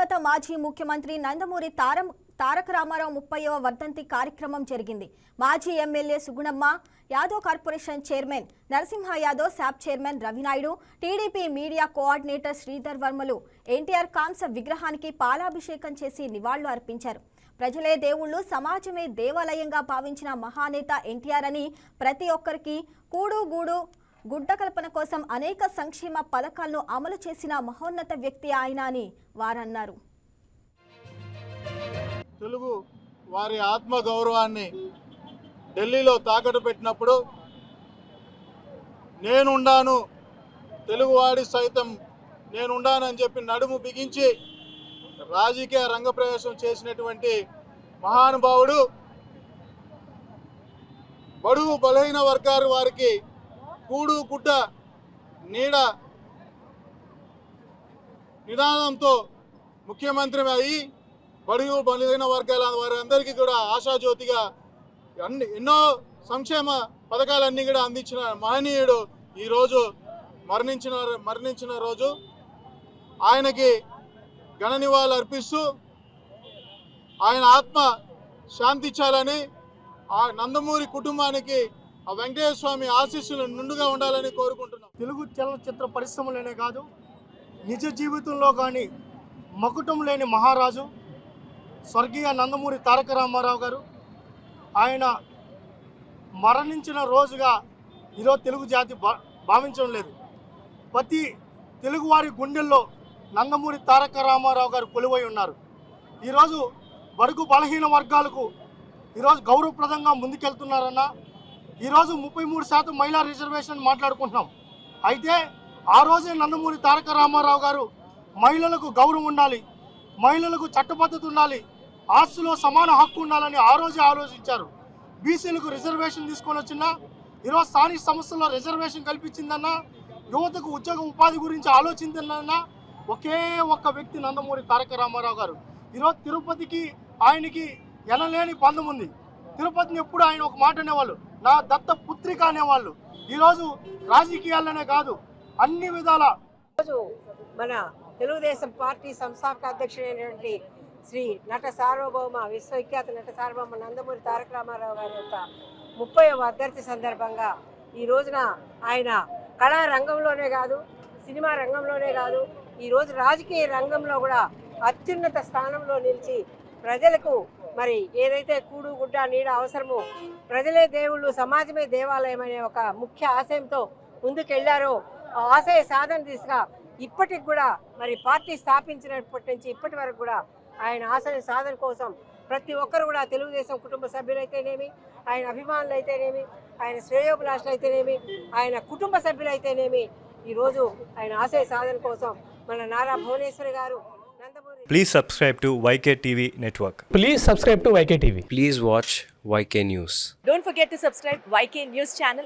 దివంగత మాజీ ముఖ్యమంత్రి నందమూరి తారక రామారావు 30వ వర్ధంతి కార్యక్రమం జరిగింది. మాజీ MLA Sugunamma, Yadav corporation chairman Narasimha Yadav, SAAP chairman Ravinaidu, TDP media coordinator Sridhar వర్మలు ఎన్టీఆర్ కాంస్య విగ్రహానికి పాలాభిషేకం చేసి నివాళులు అర్పించారు. ప్రజలే దేవుళ్ళు, సమాజమే దేవాలయంగా భావించిన మహానేత ఎన్టీఆర్ అని, ప్రతి ఒక్కరికి కూడు గూడు గుడ్డ కల్పన కోసం అనేక సంక్షేమ పథకాలను అమలు చేసిన మహోన్నత వ్యక్తి ఆయన అని వారన్నారు. తెలుగు వారి ఆత్మ గౌరవాన్ని ఢిల్లీలో తాకట్టు పెట్టినప్పుడు నేనుండాను, తెలుగువాడి సైతం నేనుండానని చెప్పి నడుము బిగించి రాజకీయ రంగప్రవేశం చేసినటువంటి మహానుభావుడు. బడుగు బలహీన వర్గాల వారికి కూడు గుడ్డ నీడ నిదానంతో ముఖ్యమంత్రి అయి బడుగు బలహీన వర్గాల వారందరికీ కూడా ఆశాజ్యోతిగా ఎన్నో సంక్షేమ పథకాలన్నీ కూడా అందించిన మహనీయుడు ఈరోజు మరణించిన రోజు. ఆయనకి ఘన నివాళులు అర్పిస్తూ ఆయన ఆత్మ శాంతించాలని, ఆ నందమూరి కుటుంబానికి ఆ వెంకటేశ్వర స్వామి ఆశీస్సులు నిండుగా ఉండాలని కోరుకుంటున్నాం. తెలుగు చలనచిత్ర పరిశ్రమలోనే కాదు, నిజ జీవితంలో కానీ మకుటం లేని మహారాజు స్వర్గీయ నందమూరి తారక రామారావు గారు. ఆయన మరణించిన రోజుగా ఈరోజు తెలుగు జాతి భావించడం లేదు. ప్రతి తెలుగువారి గుండెల్లో నందమూరి తారక రామారావు గారు కొలువై ఉన్నారు. ఈరోజు బడుగు బలహీన వర్గాలకు ఈరోజు గౌరవప్రదంగా ముందుకెళ్తున్నారన్న. ఈరోజు 33% మహిళా రిజర్వేషన్ మాట్లాడుకుంటున్నాం. అయితే ఆ రోజే నందమూరి తారక రామారావు గారు మహిళలకు గౌరవం ఉండాలి, మహిళలకు చట్టబద్ధత ఉండాలి, ఆస్తిలో సమాన హక్కు ఉండాలని ఆ రోజే ఆలోచించారు. బీసీలకు రిజర్వేషన్ తీసుకొని వచ్చినా, ఈరోజు స్థానిక సంస్థల్లో రిజర్వేషన్ కల్పించిందన్నా, యువతకు ఉద్యోగ ఉపాధి గురించి ఆలోచించిందన్నా ఒకే ఒక్క వ్యక్తి నందమూరి తారక రామారావు గారు. ఈరోజు తిరుపతికి ఆయనకి ఎనలేని బంధం ఉంది. తిరుపతిని ఎప్పుడు ఆయన ఒక మాట అనేవాళ్ళు, నా దత్త పుత్రిక అనేవాళ్ళు. ఈరోజు రాజకీయాల్లోనే కాదు, అన్ని విధాల మన తెలుగుదేశం పార్టీ సంస్థాపక అధ్యక్షుడైనటువంటి శ్రీ నట సార్వభౌమ విశ్వవిఖ్యాత నట సార్వభౌమ నందమూరి తారక రామారావు గారి యొక్క 30వ వర్ధంతి సందర్భంగా ఈ రోజున ఆయన కళా రంగంలోనే కాదు, సినిమా రంగంలోనే కాదు, ఈరోజు రాజకీయ రంగంలో కూడా అత్యున్నత స్థానంలో నిలిచి ప్రజలకు మరి ఏదైతే కూడు గుడ్డ నీడ అవసరమో, ప్రజలే దేవుళ్ళు, సమాజమే దేవాలయం అనే ఒక ముఖ్య ఆశయంతో ముందుకెళ్లారో, ఆ ఆశయ సాధన దిశగా ఇప్పటికి కూడా మరి పార్టీ స్థాపించినప్పటి నుంచి ఇప్పటి వరకు కూడా ఆయన ఆశయ సాధన కోసం ప్రతి ఒక్కరు కూడా తెలుగుదేశం కుటుంబ సభ్యులైతేనేమి, ఆయన అభిమానులు అయితేనేమి, ఆయన శ్రేయోభిలాషులు అయితేనేమి, ఆయన కుటుంబ సభ్యులైతేనేమి ఈరోజు ఆయన ఆశయ సాధన కోసం మన నారా భువనేశ్వరి గారు Please subscribe to YK TV Network. Please subscribe to YK TV. Please watch YK News. Don't forget to subscribe YK News channel